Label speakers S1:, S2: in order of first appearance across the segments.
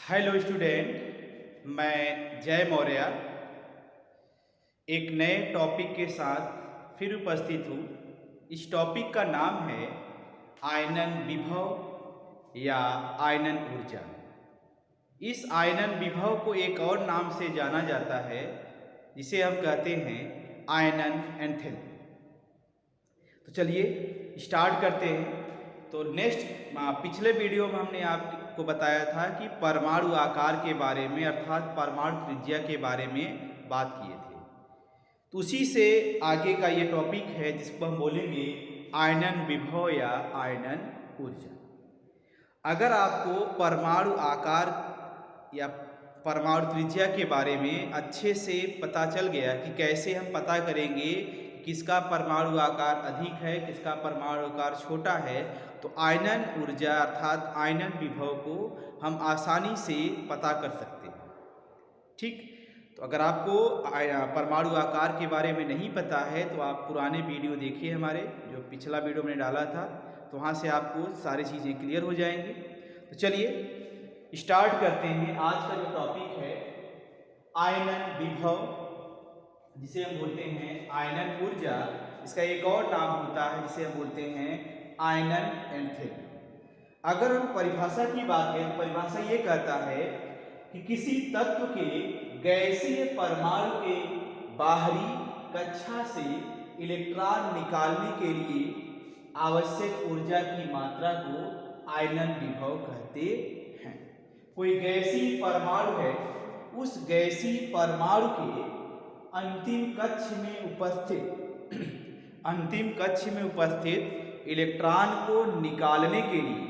S1: Hello student, मैं जय मौर्य एक नए टॉपिक के साथ फिर उपस्थित हूँ। इस टॉपिक का नाम है आयनन विभव या आयनन ऊर्जा। इस आयनन विभव को एक और नाम से जाना जाता है जिसे हम कहते हैं आयनन एंथैल्पी। तो चलिए स्टार्ट करते हैं। तो पिछले वीडियो में हमने आपको बताया था कि परमाणु आकार के बारे में अर्थात परमाणु त्रिज्या के बारे में बात किए थे। तो उसी से आगे का ये टॉपिक है जिसको हम बोलेंगे आयनन विभव या आयनन ऊर्जा। अगर आपको परमाणु आकार या परमाणु त्रिज्या के बारे में अच्छे से पता चल गया कि कैसे हम पता करेंगे किसका परमाणु आकार अधिक है, किसका परमाणु आकार छोटा है, तो आयनन ऊर्जा अर्थात आयनन विभव को हम आसानी से पता कर सकते हैं। ठीक, तो अगर आपको परमाणु आकार के बारे में नहीं पता है तो आप पुराने वीडियो देखिए, हमारे जो पिछला वीडियो मैंने डाला था, तो वहाँ से आपको सारी चीज़ें क्लियर हो जाएंगी। तो चलिए स्टार्ट करते हैं। आज का जो टॉपिक है आयनन विभव, जिसे हम बोलते हैं आयनन ऊर्जा। इसका एक और नाम होता है जिसे हम बोलते हैं आयनन एंथैल्पी। अगर हम परिभाषा की बात करें तो परिभाषा ये कहता है कि किसी तत्व के गैसीय परमाणु के बाहरी कक्षा से इलेक्ट्रॉन निकालने के लिए आवश्यक ऊर्जा की मात्रा को आयनन विभव कहते हैं। कोई गैसीय परमाणु है, उस गैसीय परमाणु के अंतिम कक्ष में उपस्थित इलेक्ट्रॉन को निकालने के लिए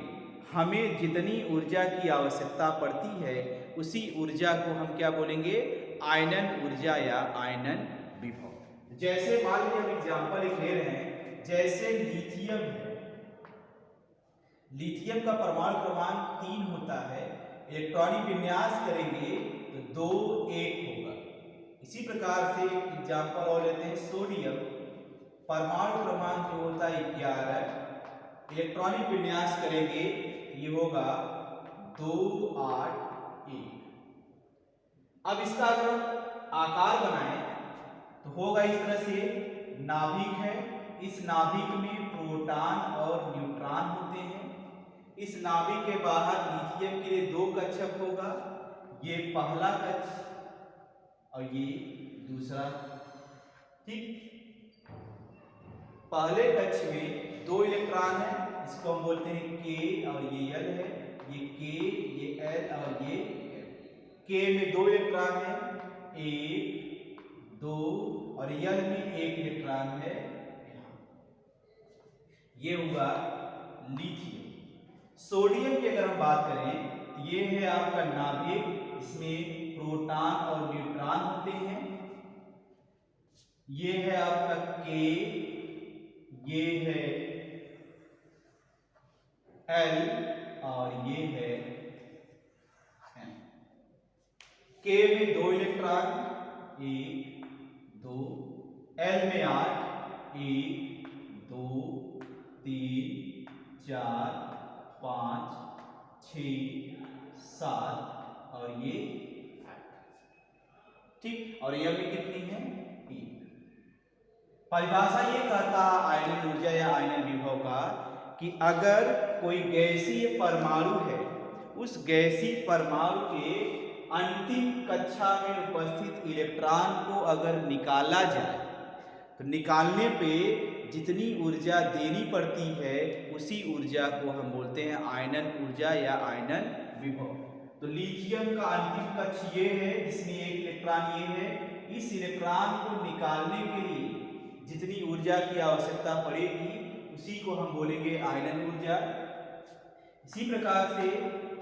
S1: हमें जितनी ऊर्जा की आवश्यकता पड़ती है उसी ऊर्जा को हम क्या बोलेंगे, आयनन ऊर्जा या आयनन विभव। जैसे मान लीजिए हम एग्जाम्पल एक ले रहे हैं, जैसे लिथियम है। लिथियम का परमाणु क्रमांक 3 होता है, इलेक्ट्रॉनिक विन्यास करेंगे तो 2 1 होगा। इसी प्रकार से एग्जाम्पल और लेते हैं, सोडियम परमाणु क्रमांक जो होता है 11, इलेक्ट्रॉनिक विन्यास करेंगे ये होगा 2 8 1। अब इसका अगर हम आकार बनाएं तो होगा इस तरह से, नाभिक है, इस नाभिक में प्रोटॉन और न्यूट्रॉन होते हैं। इस नाभिक के बाहर लिथियम के लिए 2 कक्षक होगा, ये पहला कक्ष और ये दूसरा। ठीक, पहले कक्ष में 2 इलेक्ट्रॉन है, इसको हम बोलते हैं K और ये L है, ये K, ये L और ये L। K में 2 इलेक्ट्रॉन है, 1 2, और L में 1 इलेक्ट्रॉन है यहाँ। ये हुआ लिथियम। सोडियम की अगर हम बात करें तो ये है आपका नाभिक, इसमें प्रोटॉन और न्यूट्रॉन होते हैं। ये है आपका K, ये है L और ये है M। K में 2 इलेक्ट्रॉन, 1 2, L में 8, 1 2 3 4 5 6 7 और ये 8। ठीक, और ये में कितनी है, 1। परिभाषा ये कहता है आयनन ऊर्जा या आयनन विभव का कि अगर कोई गैसीय परमाणु है, उस गैसीय परमाणु के अंतिम कक्षा में उपस्थित इलेक्ट्रॉन को अगर निकाला जाए तो निकालने पे जितनी ऊर्जा देनी पड़ती है उसी ऊर्जा को हम बोलते हैं आयनन ऊर्जा या आयनन विभव। तो लिथियम का अंतिम कक्ष ये है, जिसमें 1 इलेक्ट्रॉन ये है। इस इलेक्ट्रॉन को निकालने के लिए जितनी ऊर्जा की आवश्यकता पड़ेगी उसी को हम बोलेंगे आयनन ऊर्जा। इसी प्रकार से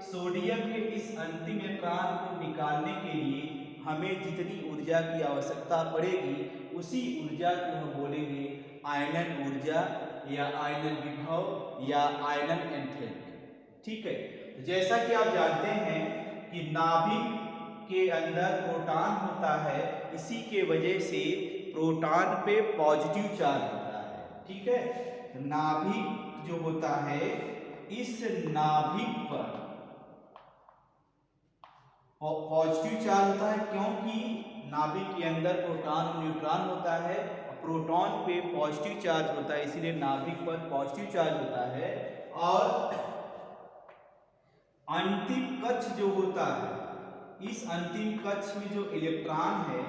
S1: सोडियम के इस अंतिम इलेक्ट्रॉन को निकालने के लिए हमें जितनी ऊर्जा की आवश्यकता पड़ेगी उसी ऊर्जा को हम बोलेंगे आयनन ऊर्जा या आयनन विभव या आयनन एंथैल्पी। ठीक है, तो जैसा कि आप जानते हैं कि नाभिक के अंदर प्रोटॉन होता है, इसी के वजह से प्रोटॉन पे पॉजिटिव चार्ज होता है। ठीक है, तो नाभिक जो होता है, इस नाभिक पर पॉजिटिव चार्ज होता है क्योंकि नाभिक के अंदर प्रोटॉन और न्यूट्रॉन होता है, प्रोटॉन पे पॉजिटिव चार्ज होता है, इसीलिए नाभिक पर पॉजिटिव चार्ज होता है। और अंतिम कक्ष जो होता है, इस अंतिम कक्ष में जो इलेक्ट्रॉन है,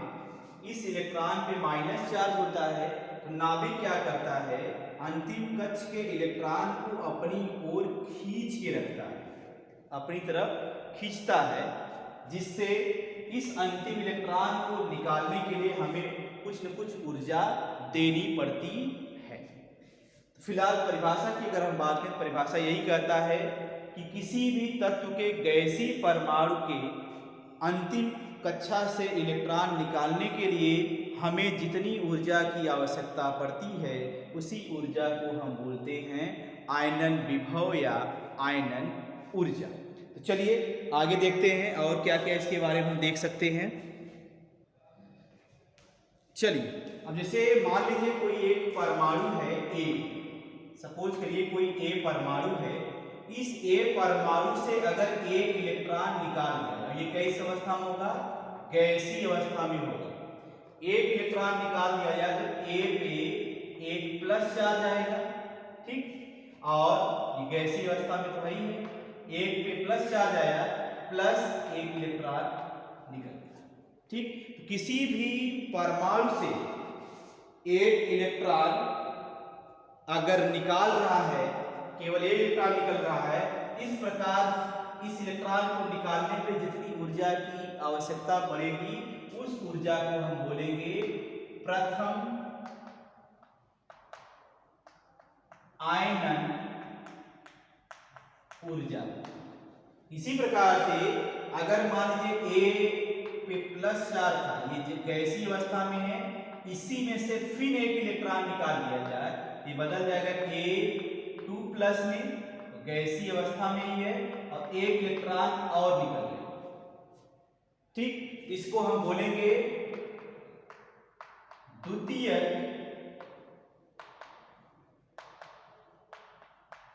S1: इस इलेक्ट्रॉन पे माइनस चार्ज होता है। तो नाभिक क्या करता है, अंतिम कक्ष के इलेक्ट्रॉन को अपनी ओर खींच के रखता है, अपनी तरफ खींचता है, जिससे इस अंतिम इलेक्ट्रॉन को निकालने के लिए हमें कुछ न कुछ ऊर्जा देनी पड़ती है। तो फिलहाल परिभाषा की अगर हम बात करें, परिभाषा यही कहता है कि किसी भी तत्व के गैसीय परमाणु के अंतिम कक्षा से इलेक्ट्रॉन निकालने के लिए हमें जितनी ऊर्जा की आवश्यकता पड़ती है, उसी ऊर्जा को हम बोलते हैं आयनन विभव या आयनन ऊर्जा। तो चलिए आगे देखते हैं और क्या क्या इसके बारे में हम देख सकते हैं। चलिए अब जैसे मान लीजिए कोई एक परमाणु है ए, सपोज करिए कोई ए परमाणु है, इस ए परमाणु से अगर एक इलेक्ट्रॉन निकाल दिया, ये कैसी अवस्था में होगा, गैसीय अवस्था में होगा। एक इलेक्ट्रॉन निकाल दिया जाए तो ए पे एक प्लस चार्ज आएगा, ठीक, और ये गैसीय अवस्था में तो है ही है, एक पे प्लस चार्ज आया, प्लस एक इलेक्ट्रॉन निकल गया, ठीक। तो किसी भी परमाणु से एक इलेक्ट्रॉन अगर निकाल रहा है, केवल एक इलेक्ट्रॉन निकल रहा है, इस प्रकार इस इलेक्ट्रॉन को निकालने पे जितनी ऊर्जा की आवश्यकता पड़ेगी, उस ऊर्जा को हम बोलेंगे प्रथम आयनन ऊर्जा। इसी प्रकार से अगर मान लीजिए ए पे प्लस चार्ज था, ये जो गैसीय अवस्था में है, इसी में से फिर एक इलेक्ट्रॉन निकाल दिया जाए, ये बदल जाएगा A2+ में, तो गैसीय अवस्था में ही है, और एक इलेक्ट्रॉन और निकल गया, ठीक। इसको हम बोलेंगे द्वितीयक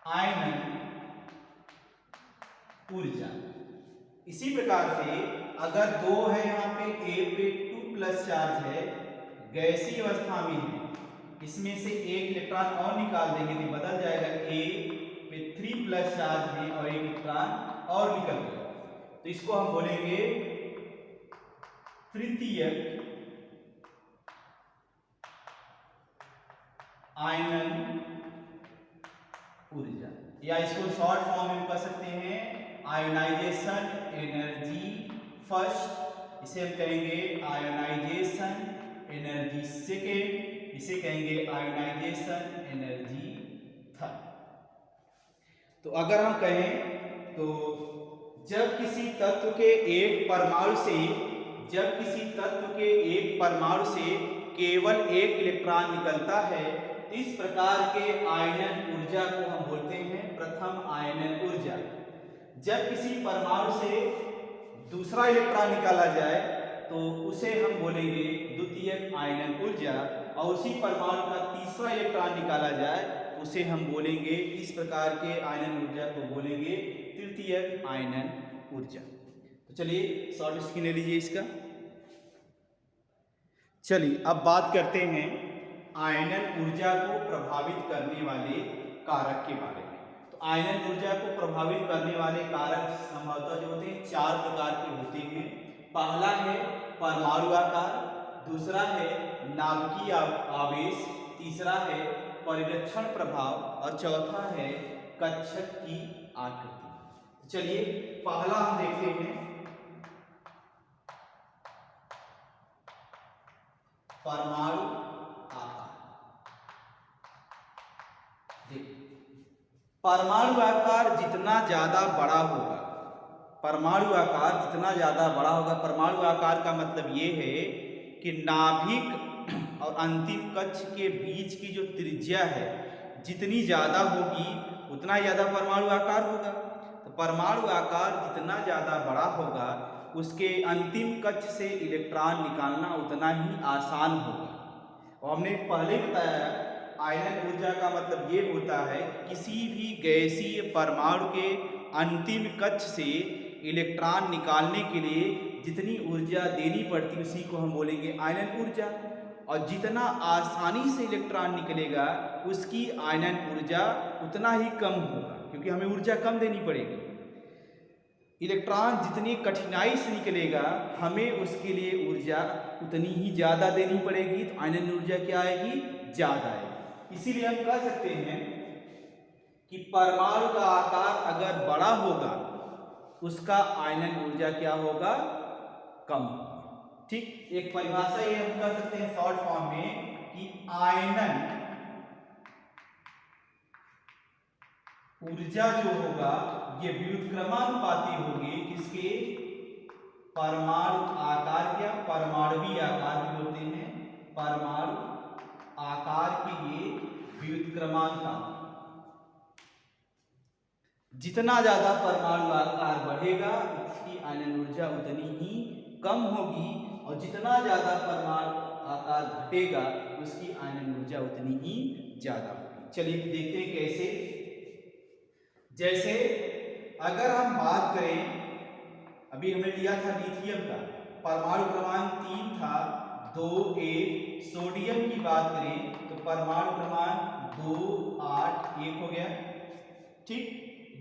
S1: आयनन ऊर्जा। इसी प्रकार से अगर दो है, यहाँ पे A पे 2+ चार्ज है, गैसीय अवस्था में है, इसमें से एक इलेक्ट्रॉन और निकाल देंगे तो बदल जाएगा, A पे 3+ चार्ज है और एक इलेक्ट्रॉन और निकल गया, तो इसको हम बोलेंगे तृतीयक आयनन ऊर्जा, या इसको शॉर्ट फॉर्म में कह सकते हैं आयोनाइजेशन एनर्जी फर्स्ट, इसे हम कहेंगे आयोनाइजेशन एनर्जी सेकेंड, इसे कहेंगे आयोनाइजेशन एनर्जी थर्ड। तो अगर हम कहें तो जब किसी तत्व के एक परमाणु से केवल एक इलेक्ट्रॉन निकलता है, इस प्रकार के आयनन ऊर्जा को हम बोलते हैं प्रथम आयनन ऊर्जा। जब किसी परमाणु से दूसरा इलेक्ट्रॉन निकाला जाए तो उसे हम बोलेंगे द्वितीयक आयनन ऊर्जा, और उसी परमाणु का तीसरा इलेक्ट्रॉन निकाला जाए उसे हम बोलेंगे, इस प्रकार के आयनन ऊर्जा को बोलेंगे तृतीयक आयनन ऊर्जा। तो चलिए शॉर्ट स्क्रीन ले लीजिए इसका। चलिए अब बात करते हैं आयनन ऊर्जा को प्रभावित करने वाले कारक के बारे में। तो आयनन ऊर्जा को प्रभावित करने वाले कारक संभवतः जो होते हैं 4 प्रकार के होते हैं। पहला है परमाणु आकार, दूसरा है नाभिकीय आवेश, तीसरा है परिरक्षण प्रभाव, और चौथा है कक्षक की आकृति। चलिए पहला हम देखते हैं परमाणु आकार। देखिए परमाणु आकार जितना ज्यादा बड़ा होगा, परमाणु आकार जितना ज्यादा बड़ा होगा, परमाणु आकार का मतलब ये है कि नाभिक और अंतिम कक्ष के बीच की जो त्रिज्या है जितनी ज्यादा होगी उतना ज्यादा परमाणु आकार होगा। तो परमाणु आकार जितना ज्यादा बड़ा होगा उसके अंतिम कक्ष से इलेक्ट्रॉन निकालना उतना ही आसान होगा। और हमने पहले बताया आयनन ऊर्जा का मतलब ये होता है कि किसी भी गैसीय परमाणु के अंतिम कक्ष से इलेक्ट्रॉन निकालने के लिए जितनी ऊर्जा देनी पड़ती है उसी को हम बोलेंगे आयनन ऊर्जा। और जितना आसानी से इलेक्ट्रॉन निकलेगा उसकी आयनन ऊर्जा उतना ही कम होगा, क्योंकि हमें ऊर्जा कम देनी पड़ेगी। इलेक्ट्रॉन जितनी कठिनाई से निकलेगा हमें उसके लिए ऊर्जा उतनी ही ज़्यादा देनी पड़ेगी, तो आयनन ऊर्जा क्या आएगी? ज़्यादा आएगी। इसीलिए हम कह सकते हैं कि परमाणु का आकार अगर बड़ा होगा उसका आयनन ऊर्जा क्या होगा? कम होगा। ठीक, एक परिभाषा ये हम कह सकते हैं शॉर्ट फॉर्म में कि आयनन ऊर्जा जो होगा ये व्युत्क्रमानुपाती होगी किसके? परमाणु आकार, क्या परमाणुवीय आकार भी होते हैं, परमाणु आकार के ये व्युत्क्रमानुपाती। जितना ज्यादा परमाणु आकार बढ़ेगा उसकी आयनन ऊर्जा उतनी ही कम होगी, और जितना ज्यादा परमाणु आकार घटेगा उसकी आयनन ऊर्जा उतनी ही ज्यादा होगी। चलिए देखते हैं कैसे। जैसे अगर हम बात करें, अभी हमने लिया था लिथियम का, परमाणु क्रमांक 3 था 2 1। सोडियम की बात करें तो परमाणु क्रमांक 2 8 1 हो गया। ठीक,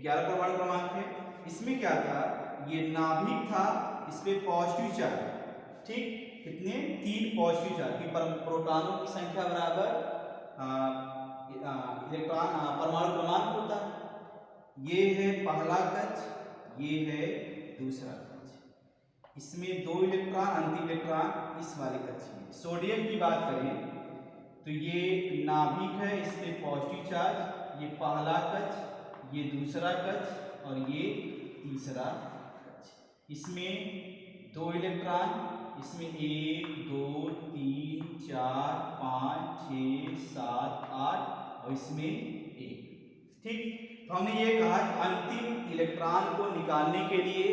S1: 11 परमाणु क्रमांक है। इसमें क्या था? ये नाभिक था, इसमें पॉजिटिव चार्ज। ठीक, कितने? 3 पॉजिटिव चार्ज की प्रोटॉनों की संख्या बराबर इलेक्ट्रॉन परमाणु क्रमांक होता है। ये है पहला कक्ष, ये है दूसरा कक्ष। इसमें 2 इलेक्ट्रॉन, अंतिम इलेक्ट्रॉन इस वाले कक्ष में। सोडियम की बात करें तो ये नाभिक है, इसमें पॉजिटिव चार्ज, ये पहला कक्ष, ये दूसरा कक्ष और ये तीसरा कक्ष। इसमें 2 इलेक्ट्रॉन, इसमें 1 2 3 4 5 6 7 8 और इसमें 1। ठीक, तो हमने ये कहा कि अंतिम इलेक्ट्रॉन को निकालने के लिए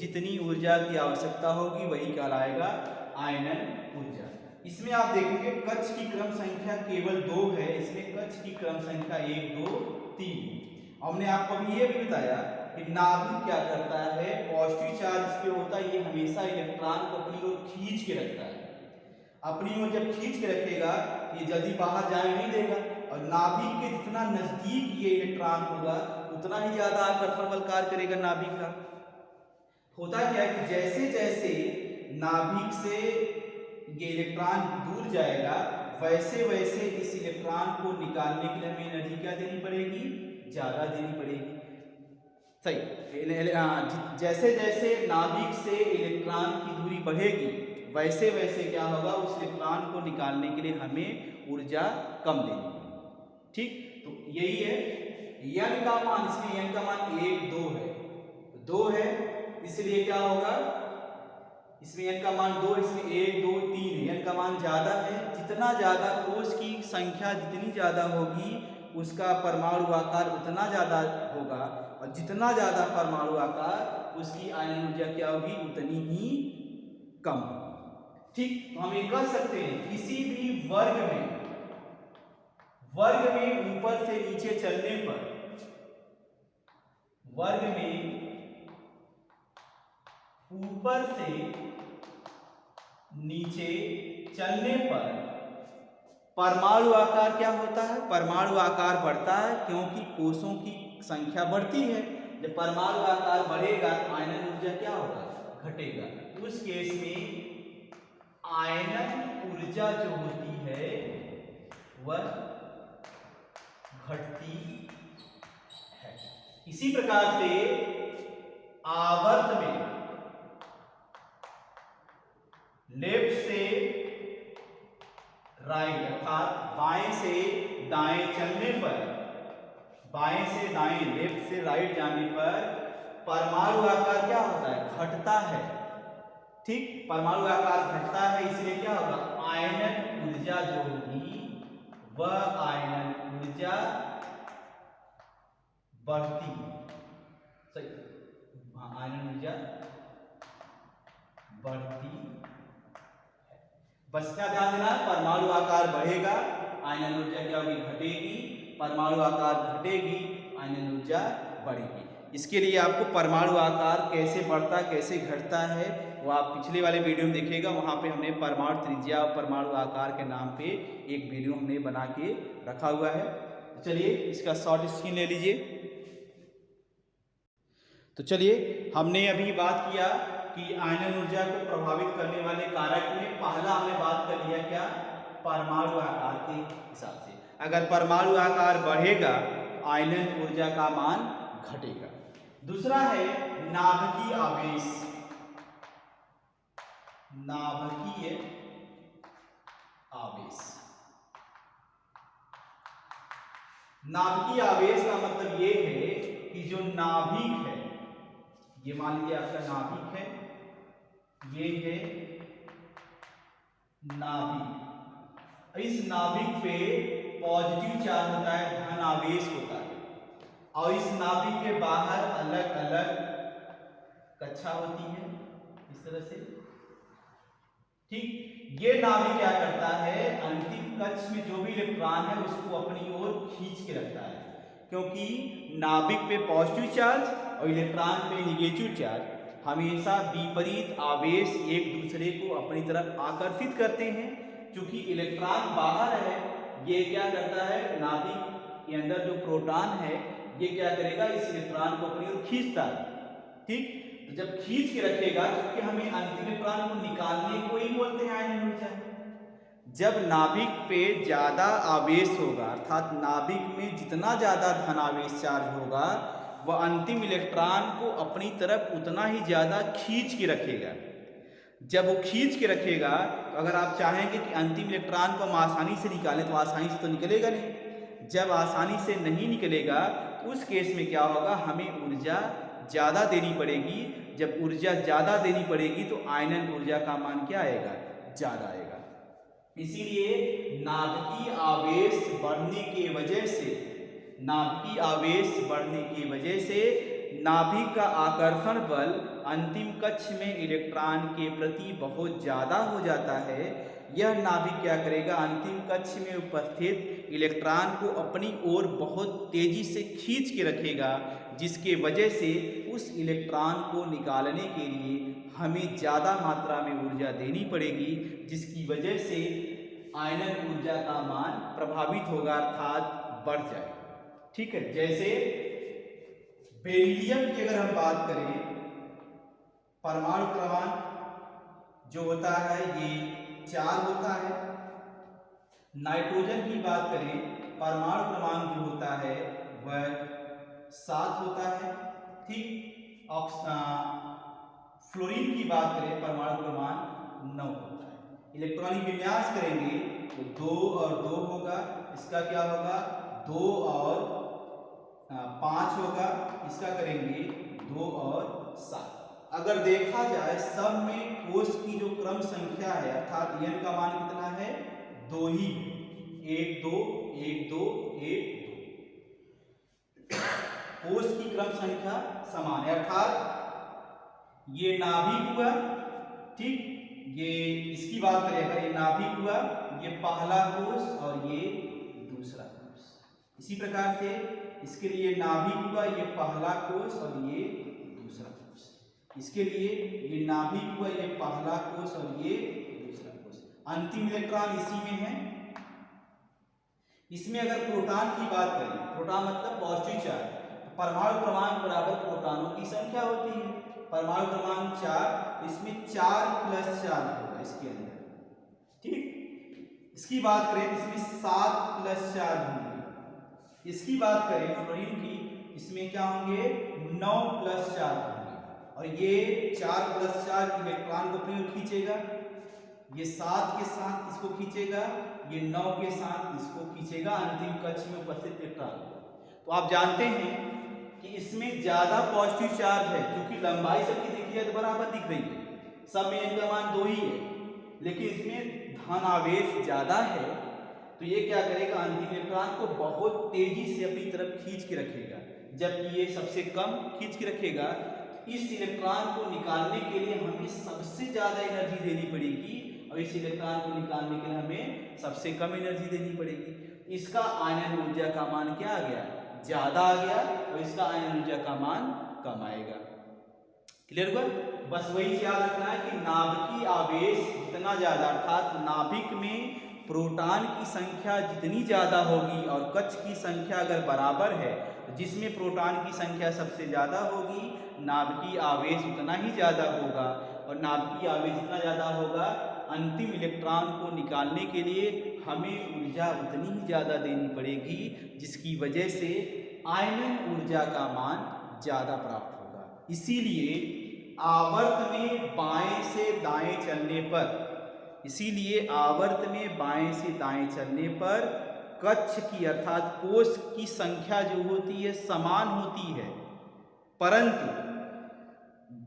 S1: जितनी ऊर्जा की आवश्यकता होगी वही कहलाएगा आयनन ऊर्जा। इसमें आप देखेंगे कक्ष की क्रम संख्या केवल 2 है, इसमें कक्ष की क्रम संख्या 1 2 3। हमने आपको अभी ये भी बताया कि नाभिक क्या करता है? पॉजिटिव चार्ज इस पे होता है, ये हमेशा इलेक्ट्रॉन को अपनी ओर खींच के रखता है। अपनी ओर जब खींच के रखेगा ये जल्दी बाहर जाने नहीं देगा, और नाभिक के जितना नजदीक ये इलेक्ट्रॉन होगा उतना ही ज्यादा आकर्षण बल कार्य करेगा नाभिक का। होता क्या है कि जैसे जैसे नाभिक से ये इलेक्ट्रॉन दूर जाएगा वैसे वैसे इस इलेक्ट्रॉन को निकालने के लिए हमें एनर्जी क्या देनी पड़ेगी? ज्यादा देनी पड़ेगी। सही, जैसे जैसे नाभिक से इलेक्ट्रॉन की दूरी बढ़ेगी वैसे वैसे क्या होगा? उस इलेक्ट्रॉन को निकालने के लिए हमें ऊर्जा कम देनी पड़ेगी। ठीक, तो यही है n का मान, इसमें n का मान 1 2 है, 2 है इसलिए क्या होगा? इसमें n का मान 2, इसमें 1 2 3 है, n का मान ज्यादा है। जितना ज्यादा कोश की संख्या जितनी ज्यादा होगी उसका परमाणु आकार उतना ज्यादा होगा, और जितना ज्यादा परमाणु आकार उसकी आयनन ऊर्जा क्या होगी? उतनी ही कम होगी। ठीक, तो हम ये कह सकते हैं किसी भी वर्ग में ऊपर से नीचे चलने पर, वर्ग में ऊपर से नीचे चलने पर परमाणु आकार क्या होता है? परमाणु आकार बढ़ता है, क्योंकि कोषों की संख्या बढ़ती है। जब परमाणु आकार बढ़ेगा तो आयनन ऊर्जा क्या होगा? घटेगा। उस केस में आयनन ऊर्जा जो होती है वह घटती है। इसी प्रकार से आवर्त में लेफ्ट से राइट अर्थात बाएं से दाएं चलने पर, बाएं से दाएं लेफ्ट से राइट जाने पर परमाणु आकार क्या होता है? घटता है। ठीक, परमाणु आकार घटता है, इसलिए क्या होगा? आयनन ऊर्जा जो होगी वह आयनन ऊर्जा बढ़ती है। सही, आयनन ऊर्जा बढ़ती है। बस क्या ध्यान देना है? परमाणु आकार बढ़ेगा, आयनन ऊर्जा क्या होगी? घटेगी। परमाणु आकार घटेगी, आयनन ऊर्जा बढ़ेगी। इसके लिए आपको परमाणु आकार कैसे बढ़ता कैसे घटता है वो आप पिछले वाले वीडियो में देखिएगा। वहाँ पे हमने परमाणु त्रिज्या और परमाणु आकार के नाम पे एक वीडियो हमने बना के रखा हुआ है। तो चलिए इसका शॉर्ट स्क्रीन ले लीजिए। तो चलिए हमने अभी बात किया कि आयनन ऊर्जा को प्रभावित करने वाले कारक में पहला हमने बात कर लिया क्या, परमाणु आकार के हिसाब से। अगर परमाणु आकार बढ़ेगा तो आयनन ऊर्जा का मान घटेगा। दूसरा है नाभिकीय आवेश। नाभिकीय आवेश, नाभिकीय आवेश का मतलब ये है कि जो नाभिक है, ये मान लीजिए आपका नाभिक है, ये है नाभिक। इस नाभिक पे पॉजिटिव चार्ज होता है, धन आवेश होता है, और इस नाभिक के बाहर अलग अलग कक्षा होती है इस तरह से। ठीक, ये नाभिक क्या करता है, अंतिम कक्ष में जो भी इलेक्ट्रॉन है उसको अपनी ओर खींच के रखता है, क्योंकि नाभिक पे पॉजिटिव चार्ज और इलेक्ट्रॉन पे निगेटिव चार्ज हमेशा विपरीत आवेश एक दूसरे को अपनी तरफ आकर्षित करते हैं। क्योंकि इलेक्ट्रॉन बाहर है, ये क्या करता है, नाभिक के अंदर जो प्रोटॉन है ये क्या करेगा, इस इलेक्ट्रॉन को अपनी ओर खींचता है। ठीक, तो जब खींच के रखेगा, क्योंकि हमें अंतिम इलेक्ट्रॉन को निकालने को ही बोलते हैं आयनन ऊर्जा। जब नाभिक पे ज्यादा आवेश होगा, अर्थात नाभिक में जितना ज्यादा धनावेश चार्ज होगा वह अंतिम इलेक्ट्रॉन को अपनी तरफ उतना ही ज्यादा खींच के रखेगा। जब वो खींच के रखेगा तो अगर आप चाहेंगे कि अंतिम इलेक्ट्रॉन को हम आसानी से निकालें तो आसानी से तो निकलेगा नहीं। जब आसानी से नहीं निकलेगा उस केस में क्या होगा, हमें ऊर्जा ज़्यादा देनी पड़ेगी। जब ऊर्जा ज़्यादा देनी पड़ेगी तो आयनन ऊर्जा का मान क्या आएगा, ज़्यादा आएगा। इसीलिए नाभिकीय आवेश बढ़ने की वजह से, नाभिकीय आवेश बढ़ने की वजह से नाभिक का आकर्षण बल अंतिम कक्ष में इलेक्ट्रॉन के प्रति बहुत ज़्यादा हो जाता है। यह नाभिक क्या करेगा, अंतिम कक्ष में उपस्थित इलेक्ट्रॉन को अपनी ओर बहुत तेजी से खींच के रखेगा, जिसके वजह से उस इलेक्ट्रॉन को निकालने के लिए हमें ज़्यादा मात्रा में ऊर्जा देनी पड़ेगी, जिसकी वजह से आयनन ऊर्जा का मान प्रभावित होगा, अर्थात बढ़ जाएगा। ठीक है, जैसे बेरिलियम की अगर हम बात करें, परमाणु क्रमांक जो होता है ये 4 होता है। नाइट्रोजन की बात करें, परमाणु क्रमांक जो होता है वह 7 होता है। ठीक, फ्लोरीन की बात करें, परमाणु क्रमांक 9 होता है। इलेक्ट्रॉनिक विन्यास करेंगे तो 2 और 2 होगा, इसका क्या होगा, 2 और 5 होगा, इसका करेंगे 2 और 7। अगर देखा जाए सब में कोष की जो क्रम संख्या है, अर्थात n का मान कितना है, 2 ही, 1 2 1 2 1 2। कोष की क्रम संख्या समान है, अर्थात ये नाभिक हुआ। ठीक, ये इसकी बात करें अगर, ये नाभिक हुआ, ये पहला कोष और ये दूसरा कोष। इसी प्रकार से इसके लिए नाभिक हुआ, ये पहला कोष और ये दूसरा कोष। इसके लिए ये नाभिक हुआ, ये पहला कोष और ये दूसरा कोष। अंतिम इलेक्ट्रॉन इसी में है। इसमें अगर प्रोटॉन की बात करें, प्रोटॉन मतलब पॉजिटिव चार्ज, तो परमाणु क्रमांक बराबर प्रोटॉनों की संख्या होती है। परमाणु क्रमांक 4, इसमें 4 प्लस चार्ज होगा इसके अंदर। ठीक, इसकी बात करें इसमें 7 प्लस चार्ज होंगे। इसकी बात करें फ्लोरीन की, इसमें क्या होंगे, 9 प्लस चार्ज होंगे, और ये 4 प्लस चार्ज इलेक्ट्रॉन को अपनी ओर खींचेगा, ये 7 के साथ इसको खींचेगा, ये 9 के साथ इसको खींचेगा अंतिम कक्ष में उपस्थित इलेक्ट्रॉन। तो आप जानते हैं कि इसमें ज्यादा पॉजिटिव चार्ज है, क्योंकि लंबाई सबकी देखिए तो बराबर दिख रही है, सब में इनका मान 2 ही है, लेकिन इसमें धन आवेश ज्यादा है, तो ये क्या करेगा, अंतिम इलेक्ट्रॉन को बहुत तेजी से अपनी तरफ खींच के रखेगा, जबकि ये सबसे कम खींच के रखेगा। इस इलेक्ट्रॉन को निकालने के लिए हमें सबसे ज्यादा एनर्जी देनी पड़ेगी, और इस इलेक्ट्रॉन को निकालने के लिए हमें सबसे कम एनर्जी देनी पड़ेगी। इसका आयनन ऊर्जा का मान क्या आ गया, ज्यादा आ गया, और इसका आयनन ऊर्जा का मान कम आएगा। क्लियर हुआ? बस वही याद रखना है कि नाभिकीय आवेश जितना ज़्यादा अर्थात नाभिक में प्रोटॉन की संख्या जितनी ज़्यादा होगी और कक्ष की संख्या अगर बराबर है तो जिसमें प्रोटॉन की संख्या सबसे ज़्यादा होगी नाभिकीय आवेश उतना ही ज़्यादा होगा, और नाभिकीय आवेश जितना ज़्यादा होगा अंतिम इलेक्ट्रॉन को निकालने के लिए हमें ऊर्जा उतनी ही ज़्यादा देनी पड़ेगी, जिसकी वजह से आयनन ऊर्जा का मान ज़्यादा प्राप्त होगा। इसीलिए आवर्त में बाएं से दाएं चलने पर आवर्त में बाएं से दाएं चलने पर कक्ष की अर्थात कोष की संख्या जो होती है समान होती है, परंतु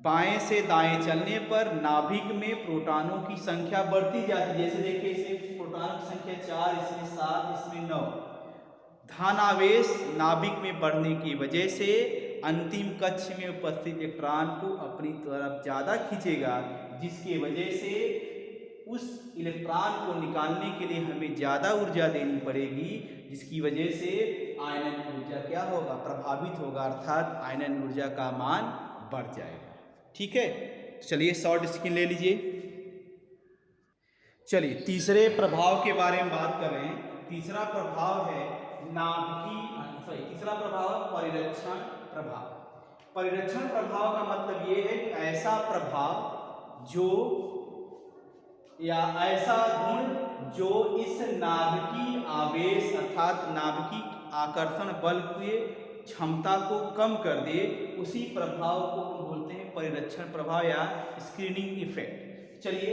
S1: बाएं से दाएं चलने पर नाभिक में प्रोटॉनों की संख्या बढ़ती जाती है। जैसे देखिए इसमें प्रोटॉन की संख्या 4, इसमें 7, इसमें 9। धनावेश नाभिक में बढ़ने की वजह से अंतिम कक्ष में उपस्थित इलेक्ट्रॉन को अपनी तरफ ज़्यादा खींचेगा, जिसके वजह से उस इलेक्ट्रॉन को निकालने के लिए हमें ज़्यादा ऊर्जा देनी पड़ेगी, जिसकी वजह से आयनन ऊर्जा क्या होगा, प्रभावित होगा, अर्थात आयनन ऊर्जा का मान बढ़ जाएगा। ठीक है, चलिए शॉर्ट स्क्रीन ले लीजिए। चलिए तीसरे प्रभाव के बारे में बात कर रहे हैं। तीसरा प्रभाव है तीसरा प्रभाव परिरक्षण प्रभाव। परिरक्षण प्रभाव का मतलब ये है कि ऐसा प्रभाव जो या ऐसा गुण जो इस नाभिकीय आवेश अर्थात नाभिकीय आकर्षण बल के क्षमता को कम कर दे, उसी प्रभाव को हम बोलते हैं परिरक्षण प्रभाव या स्क्रीनिंग इफेक्ट। चलिए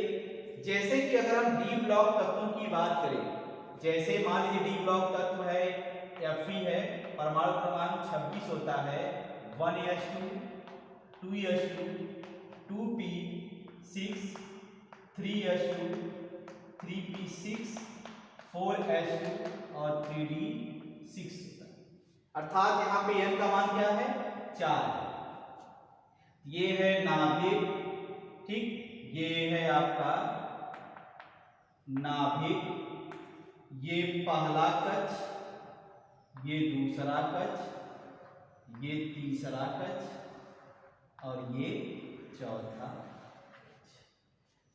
S1: जैसे कि अगर हम डी ब्लॉक तत्वों की बात करें, जैसे मान लीजिए डी ब्लॉक तत्व है Fe है, परमाणु क्रमांक 26 होता है, 1s2 2s2 2p6 3s2 3p6 4s2 और 3d6 होता है। अर्थात यहाँ पे n का मान क्या है, 4 है। ये है नाभिक, ठीक, ये है आपका नाभिक, ये पहला कक्ष, ये दूसरा कक्ष, ये तीसरा कक्ष और ये चौथा कक्ष।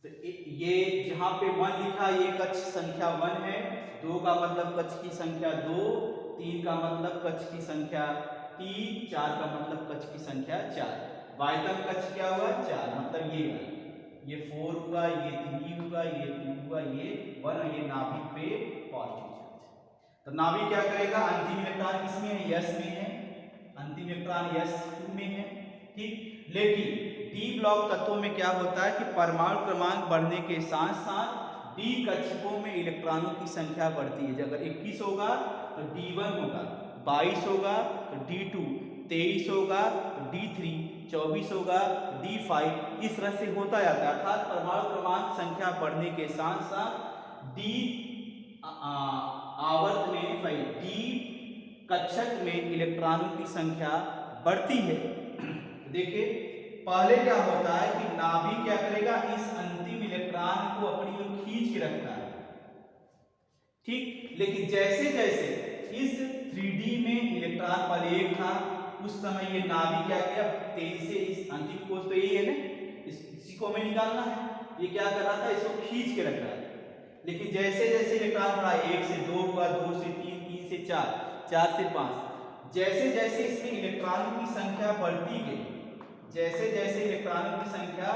S1: तो ये जहां पे 1 लिखा ये कक्ष संख्या 1 है, 2 का मतलब कक्ष की संख्या 2, 3 का मतलब कक्ष की संख्या 3, 4 का मतलब कक्ष की संख्या 4। वायतन कक्ष क्या हुआ, 4, मतलब ये 4 हुआ, ये 3 होगा, ये 2 हुआ, ये 1, ये नाभिक पे पॉजिटिव चार्ज। तो नाभिक क्या करेगा, अंतिम इलेक्ट्रॉन किसमें है, यस में है, अंतिम इलेक्ट्रॉन s2 में है, ठीक। लेकिन डी ब्लॉक तत्वों में क्या होता है कि परमाणु क्रमांक बढ़ने के साथ साथ डी कक्षकों में इलेक्ट्रॉनों की संख्या बढ़ती है। अगर 21 होगा तो d1 होगा, 22 होगा तो d2, 23 होगा तो d3, 24 होगा d5, इस तरह से होता जाता है। अर्थात परमाणु क्रमांक संख्या बढ़ने के साथ साथ डी आवर्त में डी कक्षक में इलेक्ट्रॉनों की संख्या बढ़ती है। देखिए पहले क्या होता है कि नाभिक क्या करेगा, इस अंतिम इलेक्ट्रॉन को अपनी ओर खींच के रखता है, ठीक। लेकिन जैसे जैसे इस 3D में इलेक्ट्रॉन बल 1 था, उस समय ये नाभिक क्या किया, तेजी से इस अंतिम कोष तो यही है ना, इसी को हमें निकालना है, ये क्या कर रहा था, इसको खींच के रख रहा था। लेकिन जैसे जैसे इलेक्ट्रॉन बढ़ा, 1 से 2 हुआ, 2 से 3, 3 से 4, 4 से 5, जैसे जैसे इसमें इलेक्ट्रॉनों की संख्या बढ़ती गई, जैसे जैसे इलेक्ट्रॉनों की संख्या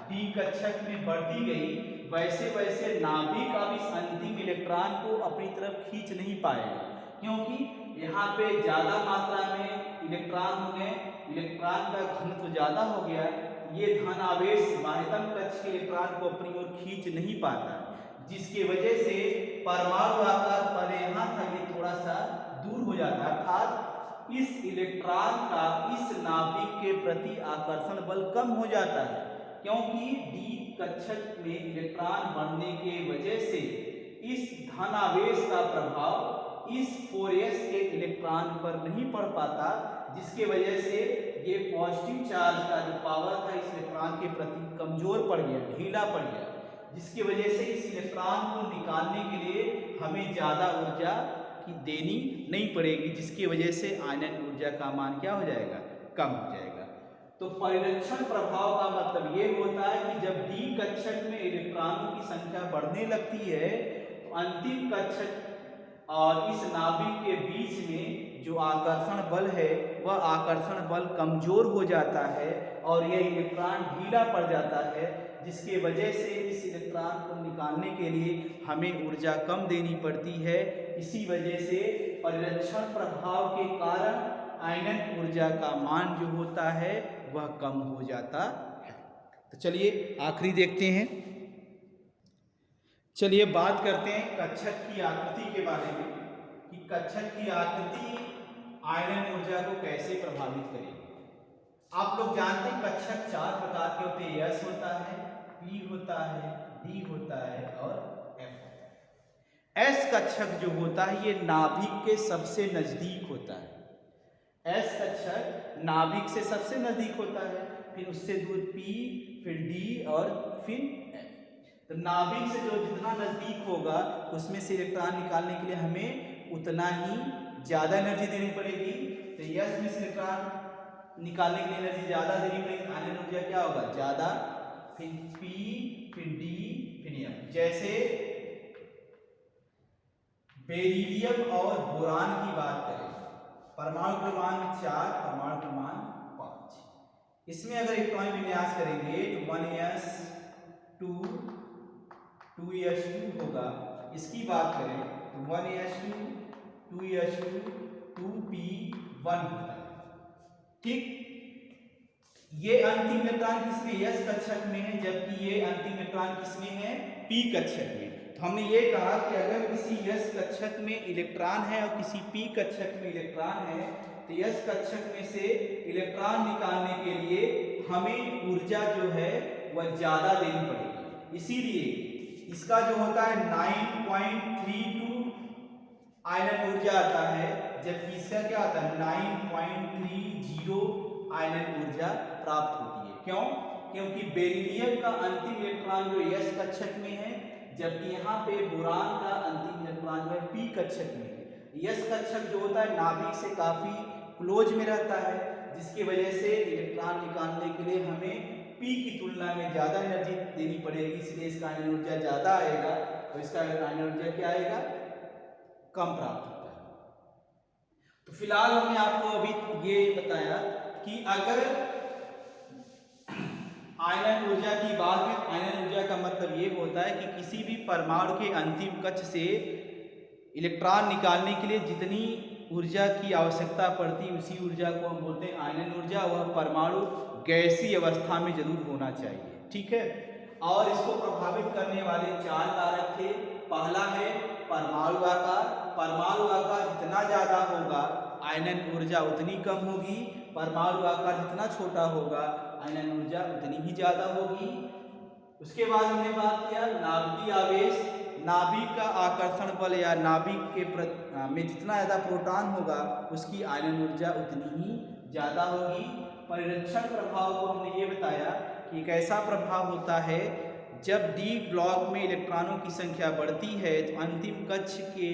S1: डी कक्षक में बढ़ती गई, वैसे वैसे नाभिक अब इस अंतिम इलेक्ट्रॉन को अपनी तरफ खींच नहीं पाएगा, क्योंकि यहाँ पे ज़्यादा मात्रा में इलेक्ट्रॉन हो गए, इलेक्ट्रॉन का घनत्व ज़्यादा हो गया, ये धन आवेश बाह्यतम कक्ष के इलेक्ट्रॉन को अपनी ओर खींच नहीं पाता, जिसकी वजह से परमाणु आकार पहले यहाँ था, ये थोड़ा सा दूर हो जाता है। अर्थात इस इलेक्ट्रॉन का इस नाभिक के प्रति आकर्षण बल कम हो जाता है, क्योंकि डी कक्षक में इलेक्ट्रॉन बढ़ने के वजह से इस धनावेश का प्रभाव इस 4s के इलेक्ट्रॉन पर नहीं पड़ पाता, जिसके वजह से ये पॉजिटिव चार्ज का जो पावर था इस इलेक्ट्रॉन के प्रति कमजोर पड़ गया, ढीला पड़ गया, जिसकी वजह से इस इलेक्ट्रॉन को निकालने के लिए हमें ज़्यादा ऊर्जा की देनी नहीं पड़ेगी, जिसकी वजह से आयनन ऊर्जा का मान क्या हो जाएगा, कम हो जाएगा। तो परिरक्षण प्रभाव का मतलब ये होता है कि जब डी कक्षक में इलेक्ट्रॉनों की संख्या बढ़ने लगती है तो अंतिम कक्षक और इस नाभिक के बीच में जो आकर्षण बल है वह आकर्षण बल कमजोर हो जाता है और यह इलेक्ट्रॉन ढीला पड़ जाता है, जिसके वजह से इस इलेक्ट्रॉन को निकालने के लिए हमें ऊर्जा कम देनी पड़ती है। इसी वजह से परिरक्षण प्रभाव के कारण आयनन ऊर्जा का मान जो होता है वह कम हो जाता है। तो चलिए आखिरी देखते हैं। चलिए बात करते हैं कक्षक की आकृति के बारे में कि कक्षक की आकृति आयनन ऊर्जा को कैसे प्रभावित करेगी। आप लोग जानते हैं कक्षक 4 प्रकार के होते हैं, S होता है, P होता है, D होता है और F होता है। S कक्षक जो होता है ये नाभिक के सबसे नजदीक होता है। S कक्षक नाभिक से सबसे नजदीक होता है, फिर उससे दूर P, फिर D और फिर F। तो नाभिक से जो जितना नजदीक होगा उसमें से इलेक्ट्रॉन निकालने के लिए हमें उतना ही ज्यादा एनर्जी देनी पड़ेगी। तो S में से इलेक्ट्रॉन निकालने के लिए एनर्जी ज्यादा देनी पड़ेगी, आयनन ऊर्जा क्या होगा ज्यादा, फिर P, फिर D, फिर F। जैसे बेरिलियम और बोरान की बात करें, परमाणु क्रमांक 4, परमाणु क्रमांक 5, इसमें अगर इलेक्ट्रॉन विन्यास करेंगे तो 1s2 2s2 होगा। इसकी बात करें तो 1s2 2s2 2p1 होता है। ठीक, ये अंतिम इलेक्ट्रॉन किसमें, S कक्षक में है, जबकि ये अंतिम इलेक्ट्रॉन किसमें है, P कक्षक में। तो हमने ये कहा कि अगर किसी S कक्षक में इलेक्ट्रॉन है और किसी P कक्षक में इलेक्ट्रॉन है तो S कक्षक में से इलेक्ट्रॉन निकालने के लिए हमें ऊर्जा जो है वह ज्यादा देनी पड़ेगी। इसीलिए इसका जो होता है 9.32 आयनन ऊर्जा आता है, जबकि इसका क्या आता है 9.30 आयनन ऊर्जा प्राप्त होती है। क्यों? क्योंकि बेरिलियम का अंतिम इलेक्ट्रॉन जो S कक्षक में है, जबकि यहाँ पे बोरान का अंतिम इलेक्ट्रॉन जो है P कक्षक में है। S कक्षक जो होता है नाभिक से काफी क्लोज में रहता है, जिसकी वजह से इलेक्ट्रॉन निकालने के लिए हमें P की तुलना में ज्यादा एनर्जी देनी पड़ेगी, इसलिए इसका आयनन ऊर्जा ज्यादा आएगा तो इसका आयनन ऊर्जा क्या आएगा, कम प्राप्त होता है। तो फिलहाल हमने आपको अभी ये बताया कि अगर आयनन ऊर्जा की बात में, आयनन ऊर्जा का मतलब ये होता है कि किसी भी परमाणु के अंतिम कक्ष से इलेक्ट्रॉन निकालने के लिए जितनी ऊर्जा की आवश्यकता पड़ती है उसी ऊर्जा को हम बोलते हैं आयनन ऊर्जा। वह परमाणु गैसीय अवस्था में जरूर होना चाहिए, ठीक है। और इसको प्रभावित करने वाले 4 कारक थे। पहला है परमाणु आकार। परमाणु आकार जितना ज्यादा होगा आयनन ऊर्जा उतनी कम होगी, परमाणु आकार जितना छोटा होगा आयनन ऊर्जा उतनी ही ज्यादा होगी। उसके बाद हमने बात किया नाभिकीय आवेश। नाभिक का आकर्षण बल या नाभिक के में जितना ज्यादा प्रोटॉन होगा उसकी आयनन ऊर्जा उतनी ही ज्यादा होगी। परिरक्षण प्रभाव को हमने ये बताया कि एक ऐसा प्रभाव होता है जब डी ब्लॉक में इलेक्ट्रॉनों की संख्या बढ़ती है तो अंतिम कक्ष के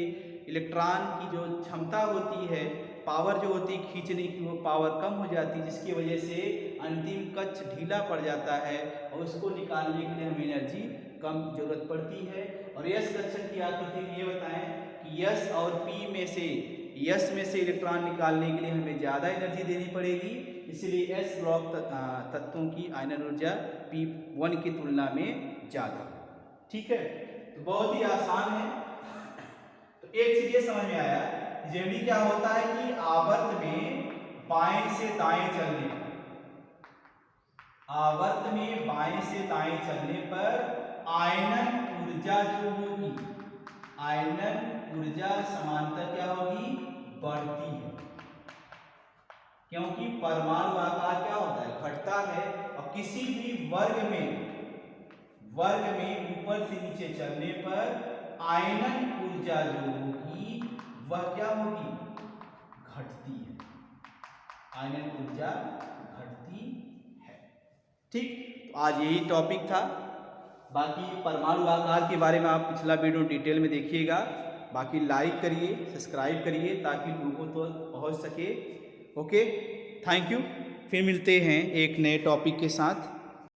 S1: इलेक्ट्रॉन की जो क्षमता होती है, पावर जो होती है खींचने की, वो पावर कम हो जाती है, जिसकी वजह से अंतिम कक्ष ढीला पड़ जाता है और उसको निकालने के लिए हमें एनर्जी कम जरूरत पड़ती है। और S कक्षक की आकृति में ये बताएं कि S और P में से S में से इलेक्ट्रॉन निकालने के लिए हमें ज़्यादा एनर्जी देनी पड़ेगी, इसलिए S ब्लॉक तत्वों की आयनन ऊर्जा P1 की तुलना में ज़्यादा। ठीक है, तो बहुत ही आसान है। तो एक चीज ये समझ में आया, जनरली क्या होता है कि आवर्त में बाएं से दाएं चलने पर, आवर्त में बाएं से दाएं चलने पर आयनन ऊर्जा जो होगी, आयनन ऊर्जा समांतर क्या होगी, बढ़ती है। क्योंकि परमाणु आकार क्या होता है, घटता है। और किसी भी वर्ग में ऊपर से नीचे चलने पर आयनन ऊर्जा जो होगी वह क्या होगी, घटती है। आयनन ऊर्जा घटती है। ठीक, तो आज यही टॉपिक था। बाकी परमाणु आकार के बारे में आप पिछला वीडियो डिटेल में देखिएगा। बाकी लाइक करिए, सब्सक्राइब करिए ताकि लोगों तक पहुंच सके। Okay, thank you. फिर मिलते हैं एक नए टॉपिक के साथ।